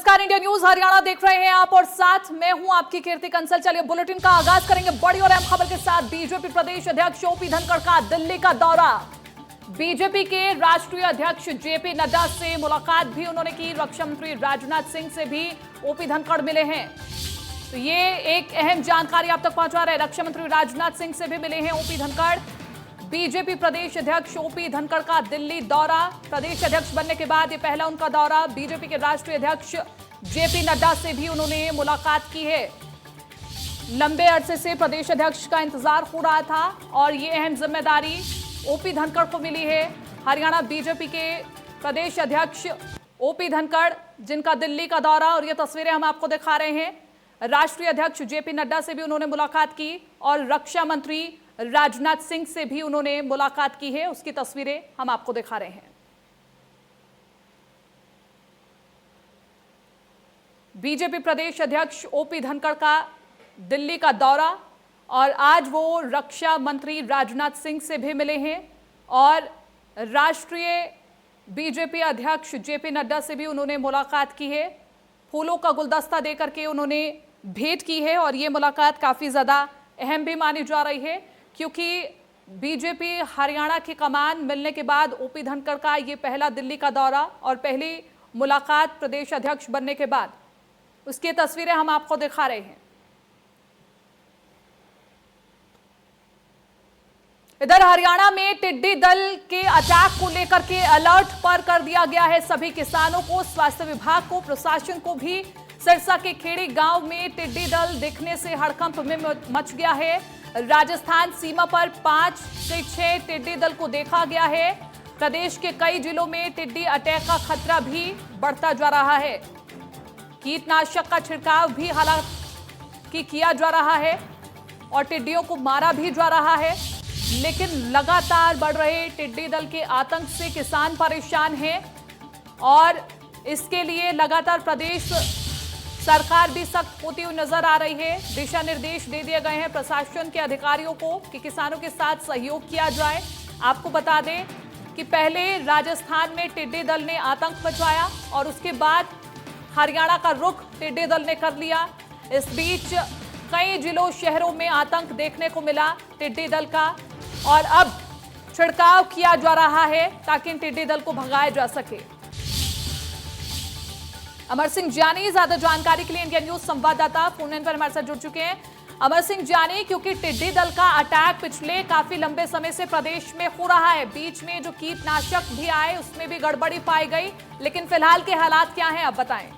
नमस्कार, India news Haryana देख रहे हैं आप और साथ मैं हूं आपकी कीर्ति कंसल। चलिए बुलेटिन का आगाज करेंगे बड़ी और अहम खबर के साथ। बीजेपी प्रदेश अध्यक्ष ओपी धनखड़ का दिल्ली का दौरा। बीजेपी के राष्ट्रीय अध्यक्ष जेपी नड्डा से मुलाकात भी उन्होंने की। रक्षा मंत्री राजनाथ सिंह से भी ओपी धनखड़ मिले हैं, तो ये एक अहम जानकारी आप तक पहुंचा रहे हैं। रक्षा मंत्री राजनाथ सिंह से भी मिले हैं ओपी धनखड़। बीजेपी प्रदेश अध्यक्ष ओपी धनखड़ का दिल्ली दौरा। प्रदेश अध्यक्ष बनने के बाद ये पहला उनका दौरा। बीजेपी के राष्ट्रीय अध्यक्ष जेपी नड्डा से भी उन्होंने मुलाकात की है। लंबे अरसे से प्रदेश अध्यक्ष का इंतजार हो रहा था और ये अहम जिम्मेदारी ओपी धनखड़ को मिली है। हरियाणा बीजेपी के प्रदेश अध्यक्ष ओपी धनखड़, जिनका दिल्ली का दौरा, और ये तस्वीरें हम आपको दिखा रहे हैं। राष्ट्रीय अध्यक्ष जेपी नड्डा से भी उन्होंने मुलाकात की और रक्षा मंत्री राजनाथ सिंह से भी उन्होंने मुलाकात की है। उसकी तस्वीरें हम आपको दिखा रहे हैं। बीजेपी प्रदेश अध्यक्ष ओपी धनखड़ का दिल्ली का दौरा और आज वो रक्षा मंत्री राजनाथ सिंह से भी मिले हैं और राष्ट्रीय बीजेपी अध्यक्ष जेपी नड्डा से भी उन्होंने मुलाकात की है। फूलों का गुलदस्ता देकर के उन्होंने भेंट की है और ये मुलाकात काफ़ी ज़्यादा अहम भी मानी जा रही है, क्योंकि बीजेपी हरियाणा की कमान मिलने के बाद ओपी धनखड़ का ये पहला दिल्ली का दौरा और पहली मुलाकात प्रदेश अध्यक्ष बनने के बाद। उसकी तस्वीरें हम आपको दिखा रहे हैं। इधर हरियाणा में टिड्डी दल के अटैक को लेकर के अलर्ट पर कर दिया गया है सभी किसानों को, स्वास्थ्य विभाग को, प्रशासन को भी। सिरसा के खेड़ी गांव में टिड्डी दल दिखने से हड़कंप में मच गया है। राजस्थान सीमा पर 5 से 6 टिड्डी दल को देखा गया है। प्रदेश के कई जिलों में टिड्डी अटैक का खतरा भी बढ़ता जा रहा है। कीटनाशक का छिड़काव भी हालांकि किया जा रहा है और टिड्डियों को मारा भी जा रहा है, लेकिन लगातार बढ़ रहे टिड्डी दल के आतंक से किसान परेशान हैं और इसके लिए लगातार प्रदेश सरकार भी सख्त होती हुई नजर आ रही है। दिशा निर्देश दे दिए गए हैं प्रशासन के अधिकारियों को कि किसानों के साथ सहयोग किया जाए। आपको बता दें कि पहले राजस्थान में टिड्डी दल ने आतंक मचाया और उसके बाद हरियाणा का रुख टिड्डी दल ने कर लिया। इस बीच कई जिलों शहरों में आतंक देखने को मिला टिड्डी दल का और अब छिड़काव किया जा रहा है ताकि इन टिड्डी दल को भगाया जा सके। अमर सिंह जानी ज्यादा जानकारी के लिए इंडिया न्यूज संवाददाता फोन इन पर हमारे साथ जुड़ चुके हैं। अमर सिंह जानी, क्योंकि टिड्डी दल का अटैक पिछले काफी लंबे समय से प्रदेश में हो रहा है, बीच में जो कीटनाशक भी आए उसमें भी गड़बड़ी पाई गई, लेकिन फिलहाल के हालात क्या हैं आप बताएं।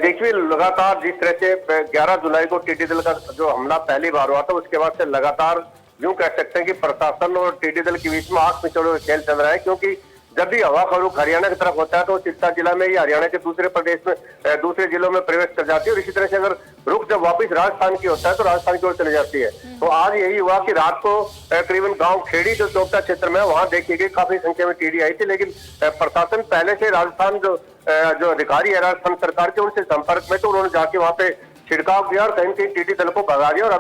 देखिए, लगातार जिस तरह से 11 जुलाई को टिड्डी दल का जो हमला पहली बार हुआ था, उसके बाद से लगातार यूं कह सकते हैं कि प्रशासन और टिड्डी दल के बीच में आंख मिचौड़े खेल चल रहा है। क्योंकि जब भी हवा का रुख हरियाणा की तरफ होता है तो सिरसा जिला में या हरियाणा के दूसरे प्रदेश में दूसरे जिलों में प्रवेश कर जाती है और इसी तरह से अगर रुख जब वापस राजस्थान की होता है तो राजस्थान की ओर चली जाती है। तो आज यही हुआ कि रात को करीबन गांव खेड़ी जो चौपटा क्षेत्र में, वहां देखी गई काफी संख्या में टिड्डी आई थी, लेकिन प्रशासन पहले से राजस्थान जो अधिकारी है राजस्थान सरकार के, उनसे संपर्क में, तो उन्होंने जाके वहां पे छिड़काव किया और कहीं कहीं टिड्डी दल को भगा दिया। और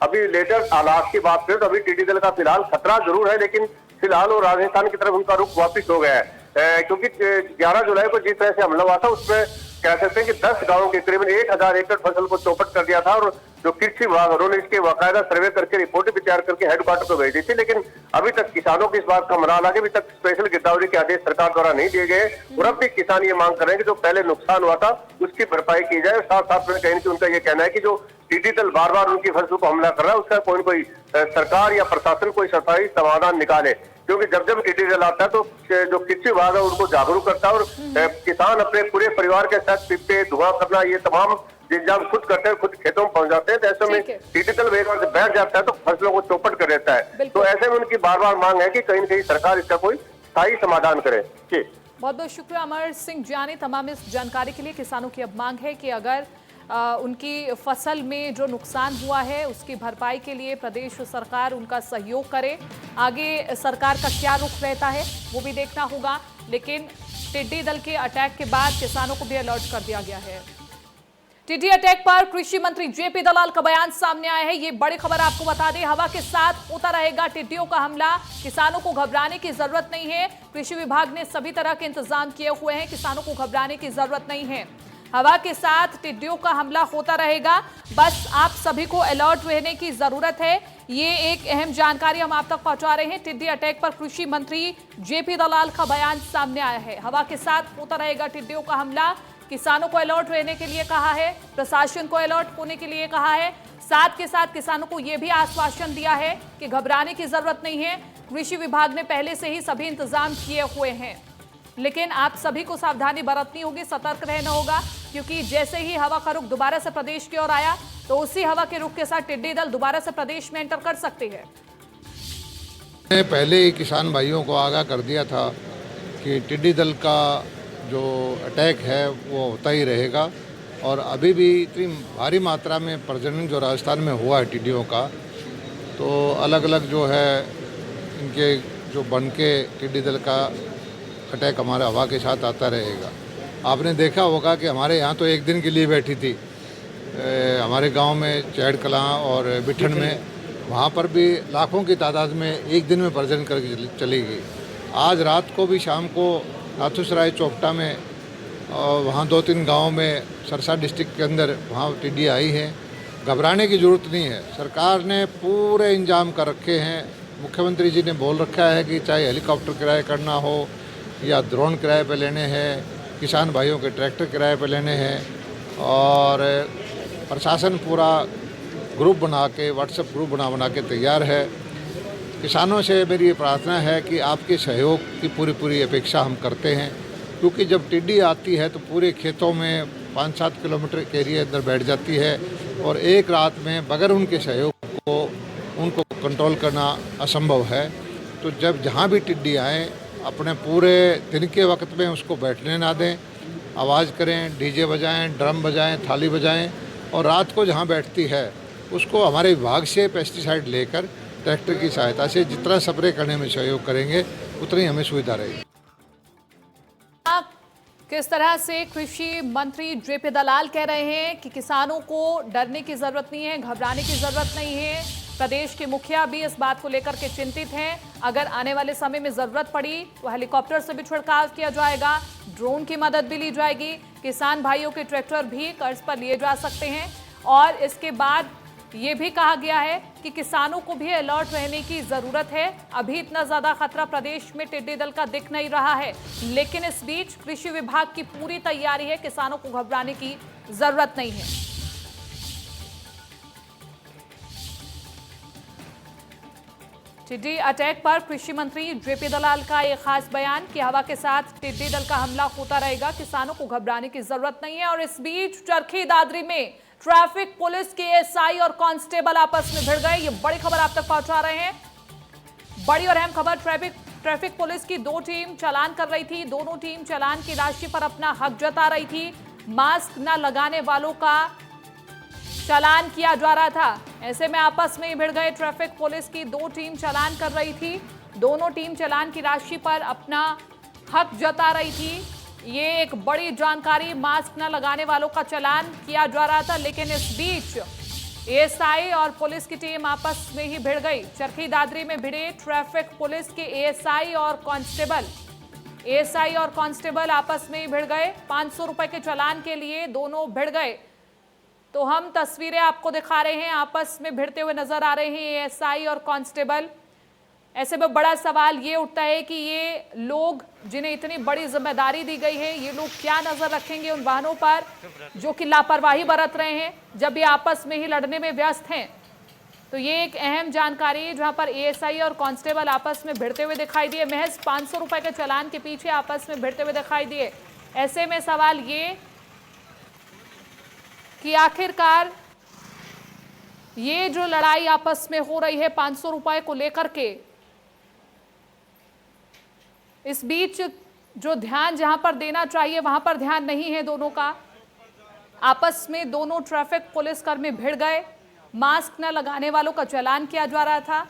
अभी लेटेस्ट हालात की बात करें तो अभी टिड्डी दल का फिलहाल खतरा जरूर है, लेकिन फिलहाल वो राजस्थान की तरफ उनका रुख वापिस हो गया है। क्योंकि 11 जुलाई को जिस तरह से हमला हुआ था उसमें कह सकते हैं कि 10 गांवों के करीबन 1000 एकड़ फसल को चौपट कर दिया था और जो कृषि विभाग उन्होंने इसके बाकायदा सर्वे करके रिपोर्ट भी तैयार करके हेडक्वार्टर को भेज दी थी, लेकिन अभी तक किसानों की इस बात का मना अभी तक स्पेशल गिरदावरी के आदेश सरकार द्वारा नहीं दिए गए और अब भी किसान ये मांग कर रहे हैं कि जो पहले नुकसान हुआ था उसकी भरपाई की जाए। साथ साथ में कहीं उनका ये कहना है कि जो टिड्डी दल बार बार उनकी फसल को हमला कर रहा है उसका कोई न कोई सरकार या प्रशासन कोई स्थायी समाधान निकाले, क्योंकि जब जब टिड्डी दल आता है तो जो कृषि विभाग है उनको जागरूक करता है और किसान अपने पूरे परिवार के साथ पिपे धुआं करना ये तमाम इंतजाम खुद करते हैं, खुद खेतों में पहुंच जाते हैं। तो ऐसे में टिड्डी दल एक बार से बैठ जाता है तो फसलों को चौपट कर देता है। तो ऐसे में उनकी बार बार मांग है कि कहीं न कहीं सरकार इसका कोई स्थायी समाधान करे। बहुत बहुत शुक्रिया अमर सिंह जानी तमाम इस जानकारी के लिए। किसानों की अब मांग है कि अगर उनकी फसल में जो नुकसान हुआ है उसकी भरपाई के लिए प्रदेश सरकार उनका सहयोग करे। आगे सरकार का क्या रुख रहता है वो भी देखना होगा, लेकिन टिड्डी दल के अटैक के बाद किसानों को भी अलर्ट कर दिया गया है। टिड्डी अटैक पर कृषि मंत्री जेपी दलाल का बयान सामने आया है। ये बड़ी खबर आपको बता दें, हवा के साथ होता रहेगा टिड्डियों का हमला, किसानों को घबराने की जरूरत नहीं है। कृषि विभाग ने सभी तरह के इंतजाम किए हुए हैं, किसानों को घबराने की जरूरत नहीं है। हवा के साथ टिड्डियों का हमला होता रहेगा, बस आप सभी को अलर्ट रहने की जरूरत है। ये एक अहम जानकारी हम आप तक पहुंचा रहे हैं। टिड्डी अटैक पर कृषि मंत्री जेपी दलाल का बयान सामने आया है। हवा के साथ होता रहेगा टिड्डियों का हमला, किसानों को अलर्ट रहने के लिए कहा है, प्रशासन को अलर्ट होने के लिए कहा है। साथ के साथ किसानों को यह भी आश्वासन दिया है कि घबराने की जरूरत नहीं है। कृषि विभाग ने पहले से ही सभी इंतजाम किए हुए हैं, लेकिन आप सभी को सावधानी बरतनी होगी, सतर्क रहना होगा, क्योंकि जैसे ही हवा का रुख दोबारा से प्रदेश की ओर आया तो उसी हवा के रुख के साथ टिड्डी दल दोबारा से प्रदेश में एंटर कर सकते हैं। पहले ही किसान भाइयों को आगाह कर दिया था कि टिड्डी दल का जो अटैक है वो होता ही रहेगा, और अभी भी इतनी भारी मात्रा में प्रजनन जो राजस्थान में हुआ है टिड्डियों का, तो अलग अलग जो है इनके जो बन के टिड्डी दल का अटैक हमारे हवा के साथ आता रहेगा। आपने देखा होगा कि हमारे यहाँ तो एक दिन के लिए बैठी थी, हमारे गांव में चैड़ कलां और बिठन में, वहाँ पर भी लाखों की तादाद में एक दिन में प्रजनन करके चली गई। आज रात को भी शाम को नाथुसराय चौपटा में और वहाँ 2-3 गाँव में सरसा डिस्ट्रिक्ट के अंदर वहाँ टिड्डी आई है। घबराने की ज़रूरत नहीं है, सरकार ने पूरे इंतजाम कर रखे हैं। मुख्यमंत्री जी ने बोल रखा है कि चाहे हेलीकॉप्टर किराए करना हो या ड्रोन किराए पे लेने हैं, किसान भाइयों के ट्रैक्टर किराए पे लेने हैं, और प्रशासन पूरा ग्रुप बना के, व्हाट्सएप ग्रुप बना के तैयार है। किसानों से मेरी ये प्रार्थना है कि आपके सहयोग की पूरी अपेक्षा हम करते हैं, क्योंकि जब टिड्डी आती है तो पूरे खेतों में 5-7 किलोमीटर के एरिया अंदर बैठ जाती है, और एक रात में बगैर उनके सहयोग को उनको कंट्रोल करना असंभव है। तो जब जहाँ भी टिड्डी आए अपने पूरे दिन के वक्त में उसको बैठने ना दें, आवाज़ करें, डीजे बजाएं, ड्रम बजाएं, थाली बजाएं, और रात को जहाँ बैठती है उसको हमारे विभाग से पेस्टिसाइड लेकर ट्रैक्टर की सहायता से जितना स्प्रे करने में सहयोग करेंगे उतनी हमें सुविधा रहेगी। किस तरह से कृषि मंत्री जेपी दलाल कह रहे हैं कि किसानों को डरने की जरूरत नहीं है, घबराने की जरूरत नहीं है। प्रदेश के मुखिया भी इस बात को लेकर के चिंतित हैं। अगर आने वाले समय में जरूरत पड़ी तो हेलीकॉप्टर से भी छिड़काव किया जाएगा, ड्रोन की मदद भी ली जाएगी, किसान भाइयों के ट्रैक्टर भी कर्ज पर लिए जा सकते हैं। और इसके बाद ये भी कहा गया है कि किसानों को भी अलर्ट रहने की जरूरत है। अभी इतना ज्यादा खतरा प्रदेश में टिड्डी दल का दिख नहीं रहा है, लेकिन इस बीच कृषि विभाग की पूरी तैयारी है, किसानों को घबराने की जरूरत नहीं है। टिड्डी अटैक पर कृषि मंत्री जेपी दलाल का एक खास बयान कि हवा के साथ टिड्डी दल का हमला होता रहेगा, किसानों को घबराने की जरूरत नहीं है। और इस बीच चरखी दादरी में ट्रैफिक पुलिस के एसआई और कांस्टेबल आपस में भिड़ गए। ये बड़ी खबर आप तक पहुंचा रहे हैं, बड़ी और अहम खबर। ट्रैफिक पुलिस की 2 टीम चालान कर रही थी, दोनों टीम चालान की राशि पर अपना हक जता रही थी। मास्क न लगाने वालों का चालान किया जा रहा था, ऐसे में आपस में ही भिड़ गए। ट्रैफिक पुलिस की 2 टीम चालान कर रही थी, दोनों टीम चालान की राशि पर अपना हक जता रही थी। ये एक बड़ी जानकारी, मास्क न लगाने वालों का चालान किया जा रहा था, लेकिन इस बीच एएसआई और पुलिस की टीम आपस में ही भिड़ गई। चरखी दादरी में भिड़े ट्रैफिक पुलिस के एएसआई और कांस्टेबल आपस में ही भिड़ गए। 500 रुपए के चालान के लिए दोनों भिड़ गए। तो हम तस्वीरें आपको दिखा रहे हैं, आपस में भिड़ते हुए नजर आ रहे हैं एएसआई और कांस्टेबल। ऐसे में बड़ा सवाल ये उठता है कि ये लोग जिन्हें इतनी बड़ी जिम्मेदारी दी गई है, ये लोग क्या नजर रखेंगे उन वाहनों पर जो कि लापरवाही बरत रहे हैं, जब ये आपस में ही लड़ने में व्यस्त हैं। तो ये एक अहम जानकारी है, जहां पर एएसआई और कांस्टेबल आपस में भिड़ते हुए दिखाई दिए, महज 500 रुपए के चालान के पीछे आपस में भिड़ते हुए दिखाई दिए। ऐसे में सवाल ये कि आखिरकार ये जो लड़ाई आपस में हो रही है 500 रुपए को लेकर के, इस बीच जो ध्यान जहां पर देना चाहिए वहां पर ध्यान नहीं है दोनों का। आपस में दोनों ट्रैफिक पुलिसकर्मी भिड़ गए, मास्क न लगाने वालों का चालान किया जा रहा था।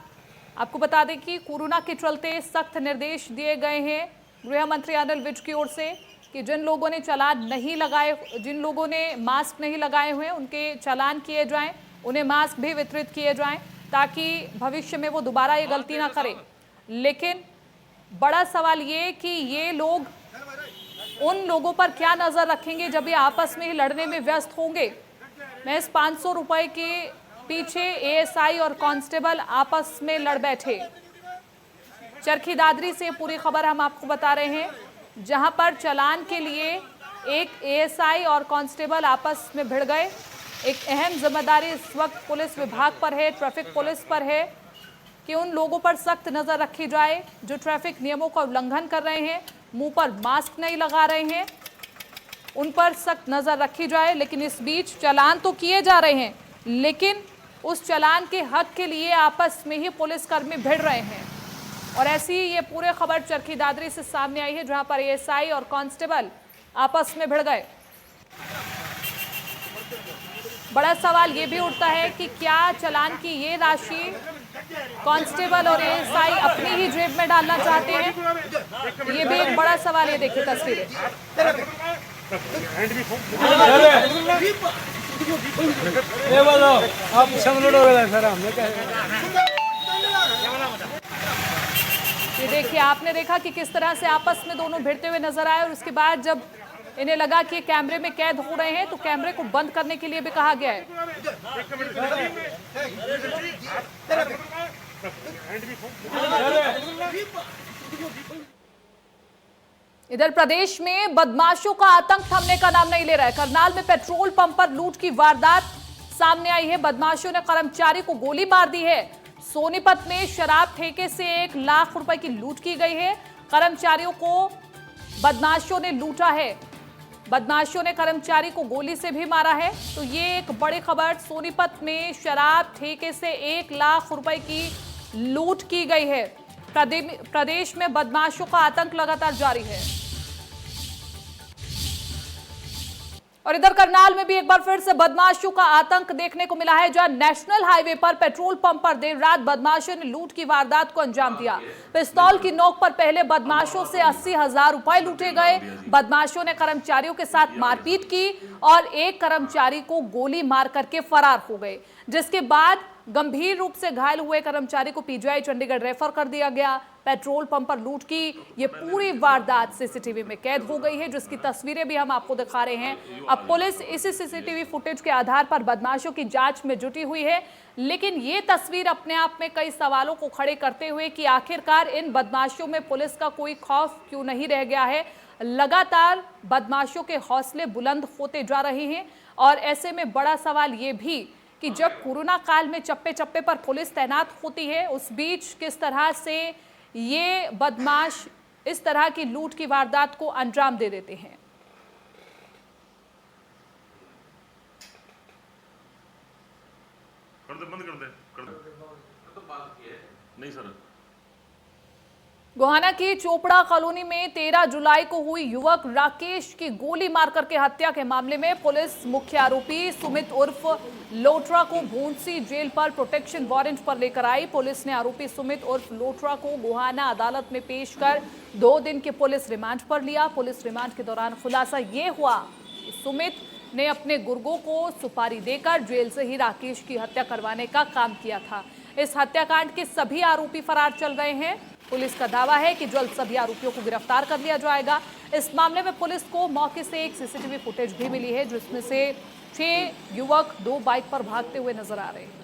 आपको बता दें कि कोरोना के चलते सख्त निर्देश दिए गए हैं गृह मंत्री अनिल विज की ओर से कि जिन लोगों ने चालान नहीं लगाए, जिन लोगों ने मास्क नहीं लगाए हुए उनके चालान किए जाएं, उन्हें मास्क भी वितरित किए जाएं ताकि भविष्य में वो दोबारा ये गलती ना करें। लेकिन बड़ा सवाल ये कि ये लोग उन लोगों पर क्या नजर रखेंगे जब ये आपस में ही लड़ने में व्यस्त होंगे। मैं इस 500 रुपए के पीछे एएसआई और कांस्टेबल आपस में लड़ बैठे। चरखी दादरी से पूरी खबर हम आपको बता रहे हैं, जहां पर चालान के लिए एक एएसआई और कांस्टेबल आपस में भिड़ गए। एक अहम जिम्मेदारी इस वक्त पुलिस विभाग पर है, ट्रैफिक पुलिस पर है कि उन लोगों पर सख्त नजर रखी जाए जो ट्रैफिक नियमों का उल्लंघन कर रहे हैं, मुंह पर मास्क नहीं लगा रहे हैं, उन पर सख्त नजर रखी जाए। लेकिन इस बीच चालान तो किए जा रहे हैं, लेकिन उस चालान के हक के लिए आपस में ही पुलिसकर्मी भिड़ रहे हैं। और ऐसी ये पूरे खबर चरखी दादरी से सामने आई है, जहां पर एएसआई और कांस्टेबल आपस में भिड़ गए। बड़ा सवाल ये भी उठता है कि क्या चालान की ये राशि कांस्टेबल और एएसआई अपनी ही जेब में डालना चाहते हैं, ये भी एक बड़ा सवाल। ये देखिए तस्वीरें। आप समलोड हो गया सर, हमने क्या ये देखिए, आपने देखा कि किस तरह से आपस में दोनों भिड़ते हुए नजर आए और उसके बाद जब इन्हें लगा कि कैमरे में कैद हो रहे हैं तो कैमरे को बंद करने के लिए भी कहा गया है। इधर प्रदेश में बदमाशों का आतंक थमने का नाम नहीं ले रहा है। करनाल में पेट्रोल पंप पर लूट की वारदात सामने आई है। बदमाशों ने कर्मचारी को गोली मार दी है। सोनीपत में शराब ठेके से 1 लाख रुपए की लूट की गई है। कर्मचारियों को बदमाशों ने लूटा है। बदमाशों ने कर्मचारी को गोली से भी मारा है। तो ये एक बड़ी खबर, सोनीपत में शराब ठेके से 1 लाख रुपए की लूट की गई है। प्रदेश में बदमाशों का आतंक लगातार जारी है। और इधर करनाल में भी एक बार फिर से बदमाशों का आतंक देखने को मिला है, जहां नेशनल हाईवे पर पेट्रोल पंप पर देर रात बदमाशों ने लूट की वारदात को अंजाम दिया। पिस्तौल की नोक पर पहले बदमाशों से 80,000 रुपए लूटे गए। बदमाशों ने कर्मचारियों के साथ मारपीट की और एक कर्मचारी को गोली मार करके फरार हो गए, जिसके बाद गंभीर रूप से घायल हुए कर्मचारी को पीजीआई चंडीगढ़ रेफर कर दिया गया। पेट्रोल पंप पर लूट की ये पूरी वारदात सीसीटीवी में कैद हो गई है, जिसकी तस्वीरें भी हम आपको दिखा रहे हैं। अब पुलिस इसी सीसीटीवी फुटेज के आधार पर बदमाशों की जांच में जुटी हुई है। लेकिन ये तस्वीर अपने आप में कई सवालों को खड़े करते हुए कि आखिरकार इन बदमाशों में पुलिस का कोई खौफ क्यों नहीं रह गया है। लगातार बदमाशों के हौसले बुलंद होते जा रहे हैं। और ऐसे में बड़ा सवाल ये भी कि जब कोरोना काल में चप्पे चप्पे पर पुलिस तैनात होती है, उस बीच किस तरह से ये बदमाश इस तरह की लूट की वारदात को अंजाम दे देते हैं। बंद कर दे। नहीं सर। गोहाना की चोपड़ा कॉलोनी में 13 जुलाई को हुई युवक राकेश की गोली मार करके हत्या के मामले में पुलिस मुख्य आरोपी सुमित उर्फ लोट्रा को भूंसी जेल पर प्रोटेक्शन वारंट पर लेकर आई। पुलिस ने आरोपी सुमित उर्फ लोट्रा को गोहाना अदालत में पेश कर 2 दिन के पुलिस रिमांड पर लिया। पुलिस रिमांड के दौरान खुलासा ये हुआ कि सुमित ने अपने गुर्गों को सुपारी देकर जेल से ही राकेश की हत्या करवाने का काम किया था। इस हत्याकांड के सभी आरोपी फरार चल गए हैं। पुलिस का दावा है कि जल्द सभी आरोपियों को गिरफ्तार कर लिया जाएगा। इस मामले में पुलिस को मौके से एक सीसीटीवी फुटेज भी मिली है, जिसमें से 6 युवक 2 बाइक पर भागते हुए नजर आ रहे हैं।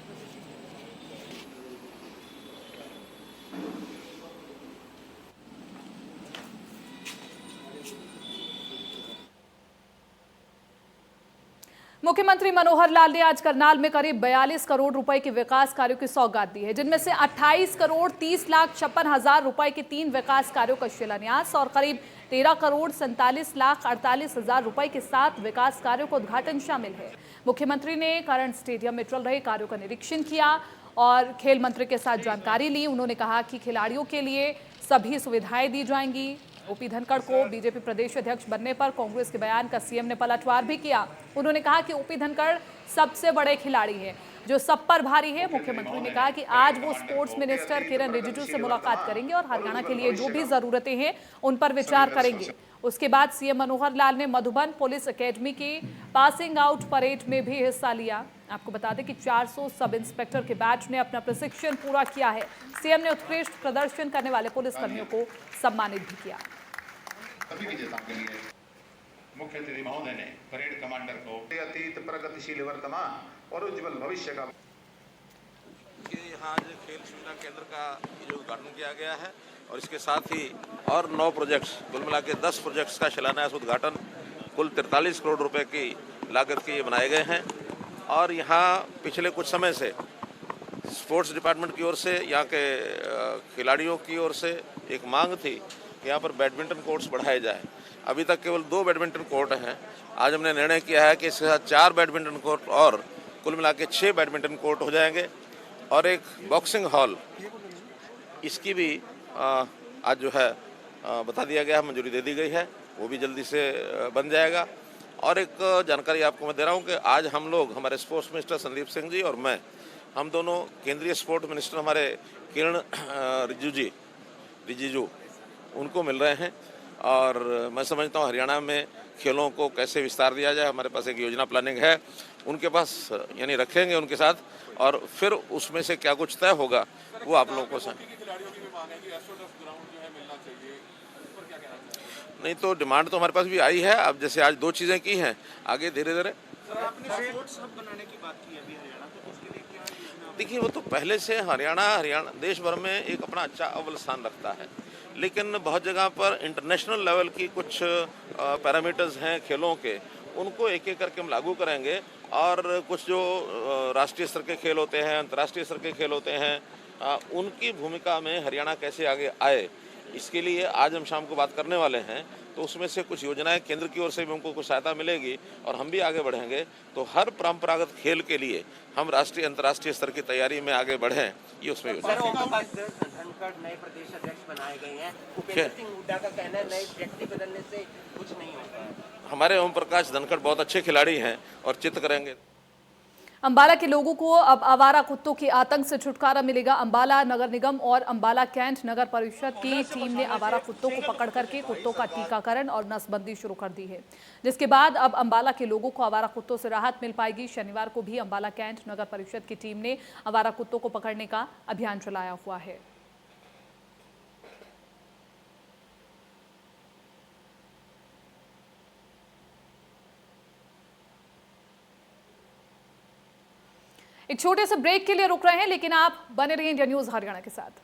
मुख्यमंत्री मनोहर लाल ने आज करनाल में करीब 42 करोड़ रुपए के विकास कार्यों की सौगात दी है, जिनमें से 28 करोड़ 30,56,000 रुपए के 3 विकास कार्यों का शिलान्यास और करीब 13 करोड़ 47,48,000 रुपए के 7 विकास कार्यों का उद्घाटन शामिल है। मुख्यमंत्री ने करंट स्टेडियम में चल रहे कार्यों का निरीक्षण किया और खेल मंत्री के साथ जानकारी ली। उन्होंने कहा कि खिलाड़ियों के लिए सभी सुविधाएं दी जाएंगी। ओपी धनखड़ को बीजेपी प्रदेश अध्यक्ष बनने पर कांग्रेस के बयान का सीएम ने पलटवार भी किया। उन्होंने कहा कि ओपी धनखड़ सबसे बड़े खिलाड़ी हैं जो सब पर भारी है। मुख्यमंत्री ने कहा कि आज वो स्पोर्ट्स मिनिस्टर किरण रिजिजू से मुलाकात करेंगे और हरियाणा के लिए जो भी जरूरतें हैं उन पर विचार करेंगे। उसके बाद सीएम मनोहर लाल ने मधुबन पुलिस एकेडमी की पासिंग आउट परेड में भी हिस्सा लिया। आपको बता दें कि 400 सब इंस्पेक्टर के बैच ने अपना प्रशिक्षण पूरा किया है। सीएम ने उत्कृष्ट प्रदर्शन करने वाले पुलिसकर्मियों को सम्मानित भी किया। सभी विजेताओं के लिए मुख्य अतिथि महोदय ने परेड कमांडर को अतीत, प्रगतिशील वर्तमान और उज्जवल भविष्य का यहाँ आज खेल सुविधा केंद्र का जो उद्घाटन किया गया है और इसके साथ ही और 9 प्रोजेक्ट्स, कुल मिला के 10 प्रोजेक्ट्स का शिलान्यास उद्घाटन कुल 43 करोड़ रुपए की लागत के ये बनाए गए हैं। और यहाँ पिछले कुछ समय से स्पोर्ट्स डिपार्टमेंट की ओर से, यहाँ के खिलाड़ियों की ओर से एक मांग थी कि यहाँ पर बैडमिंटन कोर्ट्स बढ़ाए जाए। अभी तक केवल 2 बैडमिंटन कोर्ट हैं। आज हमने निर्णय किया है कि इसके साथ 4 बैडमिंटन कोर्ट और कुल मिला के 6 बैडमिंटन कोर्ट हो जाएंगे और एक बॉक्सिंग हॉल, इसकी भी आज जो है बता दिया गया, मंजूरी दे दी गई है, वो भी जल्दी से बन जाएगा। और एक जानकारी आपको मैं दे रहा हूँ कि आज हम लोग, हमारे स्पोर्ट्स मिनिस्टर संदीप सिंह जी और मैं, हम दोनों केंद्रीय स्पोर्ट्स मिनिस्टर हमारे किरण रिजिजू उनको मिल रहे हैं और मैं समझता हूँ हरियाणा में खेलों को कैसे विस्तार दिया जाए, हमारे पास एक योजना प्लानिंग है, उनके पास यानी रखेंगे उनके साथ और फिर उसमें से क्या कुछ तय होगा वो आप लोगों को नहीं तो डिमांड तो हमारे पास भी आई है। अब जैसे आज 2 चीज़ें की हैं, आगे धीरे धीरे देखिए वो तो पहले से हरियाणा देश भर में एक अपना अच्छा अव्वल स्थान रखता है, लेकिन बहुत जगह पर इंटरनेशनल लेवल की कुछ पैरामीटर्स हैं खेलों के, उनको एक एक करके हम लागू करेंगे और कुछ जो राष्ट्रीय स्तर के खेल होते हैं, अंतर्राष्ट्रीय स्तर के खेल होते हैं, उनकी भूमिका में हरियाणा कैसे आगे आए, इसके लिए आज हम शाम को बात करने वाले हैं। तो उसमें से कुछ योजनाएं केंद्र की ओर से भी हमको कुछ सहायता मिलेगी और हम भी आगे बढ़ेंगे। तो हर परंपरागत खेल के लिए हम राष्ट्रीय अंतर्राष्ट्रीय स्तर की तैयारी में आगे बढ़ें, ये उसमें नए प्रदेश अध्यक्ष बनाए गए हैं। उपेंद्र सिंह हुड्डा का कहना है नए व्यक्ति बदलने से कुछ नहीं होता है। हमारे ओम प्रकाश धनखड़ बहुत अच्छे खिलाड़ी हैं और चित करेंगे। अंबाला के लोगों को अब आवारा कुत्तों के आतंक से छुटकारा मिलेगा। अंबाला नगर निगम और अंबाला कैंट नगर परिषद की टीम ने आवारा कुत्तों को पकड़ करके कुत्तों का टीकाकरण और नसबंदी शुरू कर दी है, जिसके बाद अब अंबाला के लोगों को आवारा कुत्तों से राहत मिल पाएगी। शनिवार को भी अंबाला कैंट नगर परिषद की टीम ने आवारा कुत्तों को पकड़ने का अभियान चलाया हुआ है। एक छोटे से ब्रेक के लिए रुक रहे हैं, लेकिन आप बने रहिए इंडिया न्यूज हरियाणा के साथ।